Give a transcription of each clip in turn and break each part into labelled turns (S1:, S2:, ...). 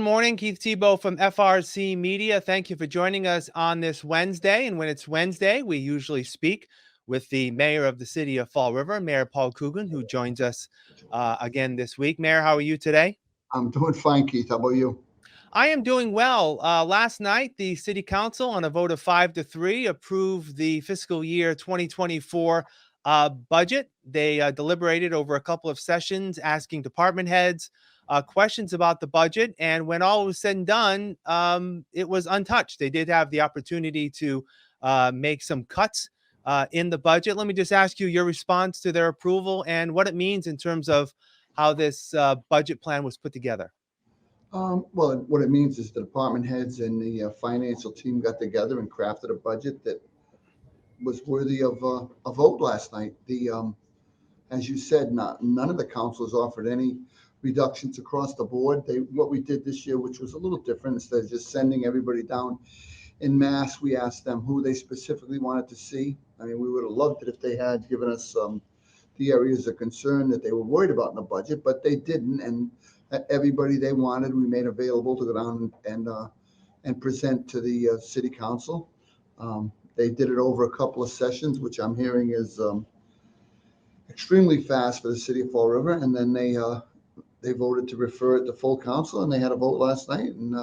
S1: morning. Keith Tebow from FRC Media. Thank you for joining us on this Wednesday. And when it's Wednesday, we usually speak with the mayor of the city of Fall River, Mayor Paul Coogan, who joins us again this week. Mayor, how are you today?
S2: I'm doing fine, Keith. How about you?
S1: I am doing well. Last night, the city council, on a vote of 5-3, approved the fiscal year 2024 budget. They deliberated over a couple of sessions, asking department heads questions about the budget. And when all was said and done, it was untouched. They did have the opportunity to make some cuts in the budget. Let me just ask you your response to their approval and what it means in terms of how this budget plan was put together.
S2: Well, what it means is the department heads and the financial team got together and crafted a budget that was worthy of a vote last night. As you said, none of the councils offered any reductions across the board. What we did this year, which was a little different, instead of just sending everybody down in mass, we asked them who they specifically wanted to see. I mean, we would have loved it if they had given us the areas of concern that they were worried about in the budget, but they didn't. And everybody they wanted, we made available to go down and present to the city council. They did it over a couple of sessions, which I'm hearing is extremely fast for the city of Fall River. And then they voted to refer it to full council, and they had a vote last night, and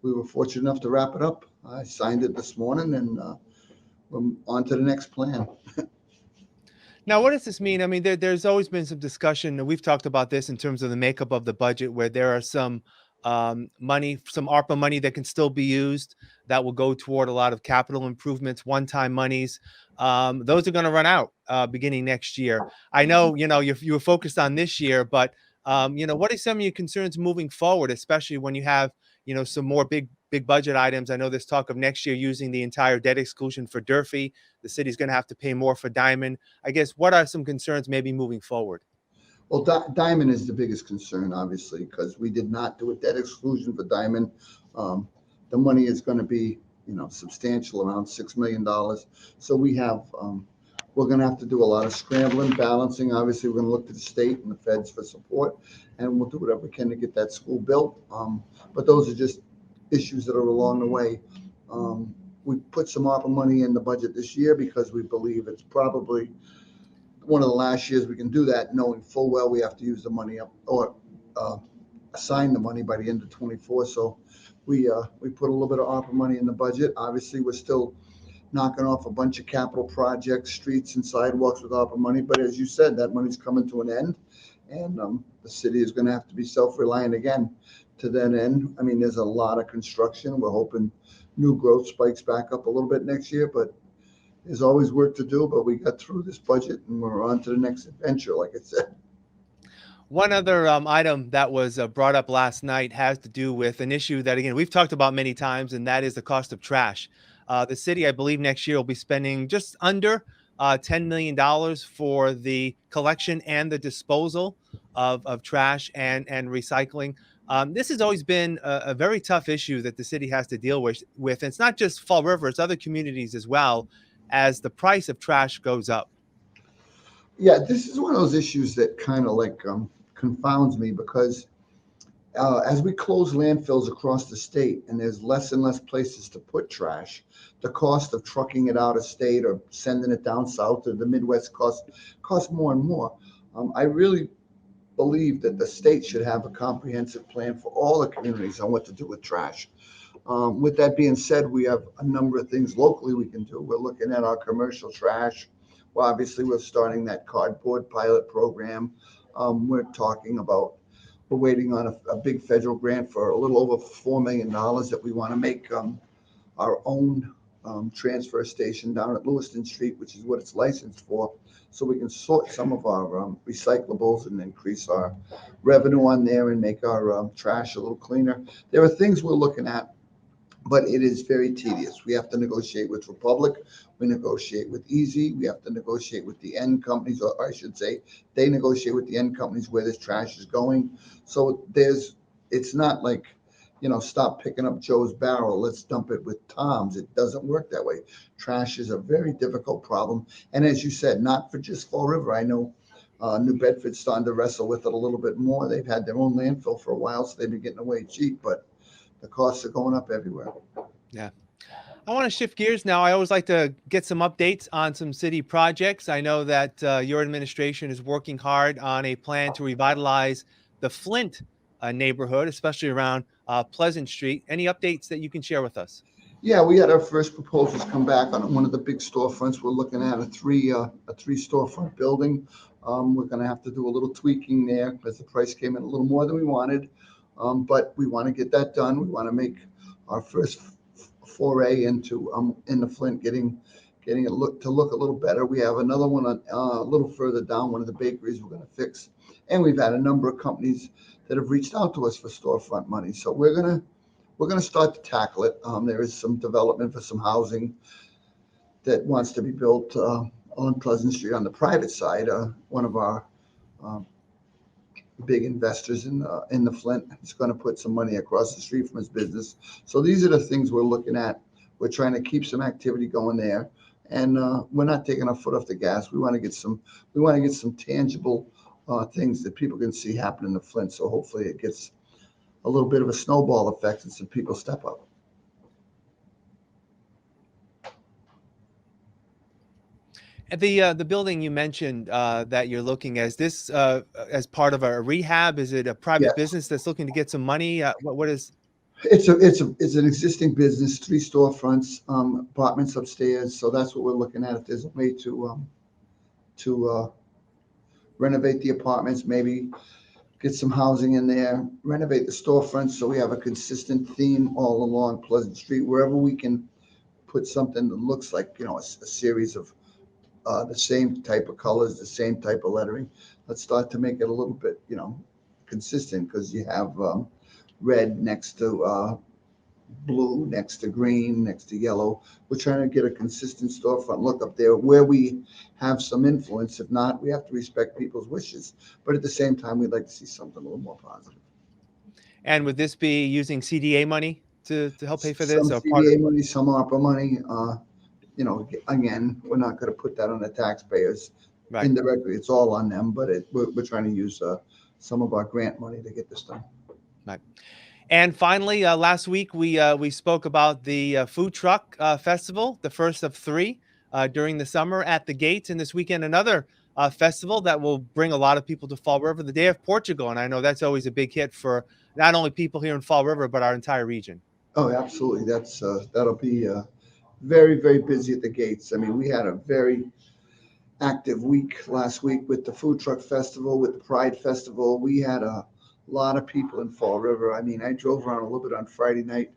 S2: we were fortunate enough to wrap it up. I signed it this morning, and we're on to the next plan.
S1: Now, what does this mean? I mean, there's always been some discussion, and we've talked about this in terms of the makeup of the budget, where there are some money, some ARPA money that can still be used that will go toward a lot of capital improvements, one-time monies. Those are going to run out beginning next year. I know, you were focused on this year, but what are some of your concerns moving forward, especially when you have, some more big budget items? I know there's talk of next year using the entire debt exclusion for Durfee. The city's going to have to pay more for Diamond. I guess, what are some concerns maybe moving forward?
S2: Well, Diamond is the biggest concern, obviously, because we did not do a debt exclusion for Diamond. The money is going to be, substantial, around $6 million. So we're going to have to do a lot of scrambling, balancing. Obviously, we're going to look to the state and the feds for support, and we'll do whatever we can to get that school built. But those are just issues that are along the way. We put some ARPA money in the budget this year because we believe it's probably one of the last years we can do that, knowing full well we have to use the money up or assign the money by the end of 24. So we put a little bit of ARPA money in the budget. Obviously, we're still knocking off a bunch of capital projects, streets and sidewalks with ARPA money. But as you said, that money's coming to an end, and the city is going to have to be self-reliant again to that end. I mean, there's a lot of construction. We're hoping new growth spikes back up a little bit next year, but there's always work to do. But we got through this budget, and we're on to the next adventure, like I said.
S1: One other item that was brought up last night has to do with an issue that, again, we've talked about many times, and that is the cost of trash. The city, I believe, next year will be spending just under $10 million for the collection and the disposal of trash and recycling. This has always been a very tough issue that the city has to deal with. And it's not just Fall River, it's other communities as well, as the price of trash goes up.
S2: Yeah, this is one of those issues that kind of like confounds me because as we close landfills across the state and there's less and less places to put trash, the cost of trucking it out of state or sending it down south to the Midwest costs more and more. I really believe that the state should have a comprehensive plan for all the communities on what to do with trash. With that being said, we have a number of things locally we can do. We're looking at our commercial trash. Well, obviously, we're starting that cardboard pilot program. We're waiting on a big federal grant for a little over $4 million that we want to make our own transfer station down at Lewiston Street, which is what it's licensed for, so we can sort some of our recyclables and increase our revenue on there and make our trash a little cleaner. There are things we're looking at, but it is very tedious. We have to negotiate with Republic. We negotiate with Easy. We have to negotiate with the end companies, or I should say, they negotiate with the end companies where this trash is going. So it's not like, stop picking up Joe's barrel, let's dump it with Tom's. It doesn't work that way. Trash is a very difficult problem. And as you said, not for just Fall River. I know New Bedford's starting to wrestle with it a little bit more. They've had their own landfill for a while, so they've been getting away cheap, but the costs are going up everywhere.
S1: Yeah. I want to shift gears now. I always like to get some updates on some city projects. I know that your administration is working hard on a plan to revitalize the Flint neighborhood, especially around Pleasant Street. Any updates that you can share with us?
S2: Yeah, we had our first proposals come back on one of the big storefronts. We're looking at a three storefront building. We're going to have to do a little tweaking there because the price came in a little more than we wanted. But we want to get that done. We want to make our first foray into in the Flint, getting it look a little better. We have another one a little further down, one of the bakeries we're going to fix, and we've had a number of companies that have reached out to us for storefront money. So we're gonna start to tackle it. There is some development for some housing that wants to be built on Pleasant Street on the private side. One of our um, big investors in the Flint is going to put some money across the street from his business. So these are the things we're looking at. We're trying to keep some activity going there, and we're not taking our foot off the gas. We want to get some. We want to get some tangible things that people can see happen in the Flint. So hopefully it gets a little bit of a snowball effect and some people step up.
S1: And the building you mentioned that you're looking at, is this as part of a rehab? Is it a
S2: Yeah,
S1: private business that's looking to get some money? What is?
S2: it's an existing business, three storefronts, apartments upstairs. So that's what we're looking at. If there's a way to renovate the apartments, maybe get some housing in there, renovate the storefronts so we have a consistent theme all along Pleasant Street, wherever we can put something that looks like, a series of the same type of colors, the same type of lettering. Let's start to make it a little bit, consistent, because you have red next to blue, next to green, next to yellow. We're trying to get a consistent storefront look up there where we have some influence. If not, we have to respect people's wishes. But at the same time, we'd like to see something a little more positive.
S1: And would this be using CDA money to help pay for this,
S2: Some
S1: or part?
S2: CDA money, some ARPA money. Again, we're not going to put that on the taxpayers
S1: Right.
S2: indirectly. It's all on them, but we're trying to use some of our grant money to get this done.
S1: Right. And finally, last week we spoke about the food truck festival, the first of three during the summer at the gates, and this weekend another festival that will bring a lot of people to Fall River, the Day of Portugal, and I know that's always a big hit for not only people here in Fall River but our entire region.
S2: Oh, absolutely. That'll be very, very busy at the gates. I mean, we had a very active week last week with the food truck festival, with the Pride Festival. We had a lot of people in Fall River. I mean, I drove around a little bit on Friday night,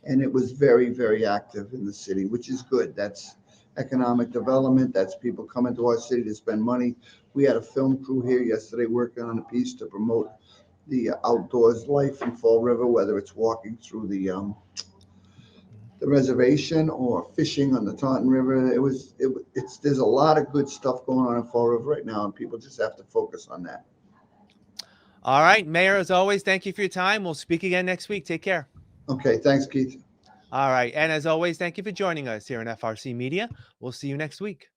S2: and it was very, very active in the city, which is good. That's economic development. That's people coming to our city to spend money. We had a film crew here yesterday working on a piece to promote the outdoors life in Fall River, whether it's walking through the reservation or fishing on the Taunton River. There's a lot of good stuff going on in Fall River right now, and people just have to focus on that.
S1: All right, Mayor, as always, thank you for your time. We'll speak again next week. Take care.
S2: Okay, thanks, Keith.
S1: All right, and as always, thank you for joining us here in FRC Media. We'll see you next week.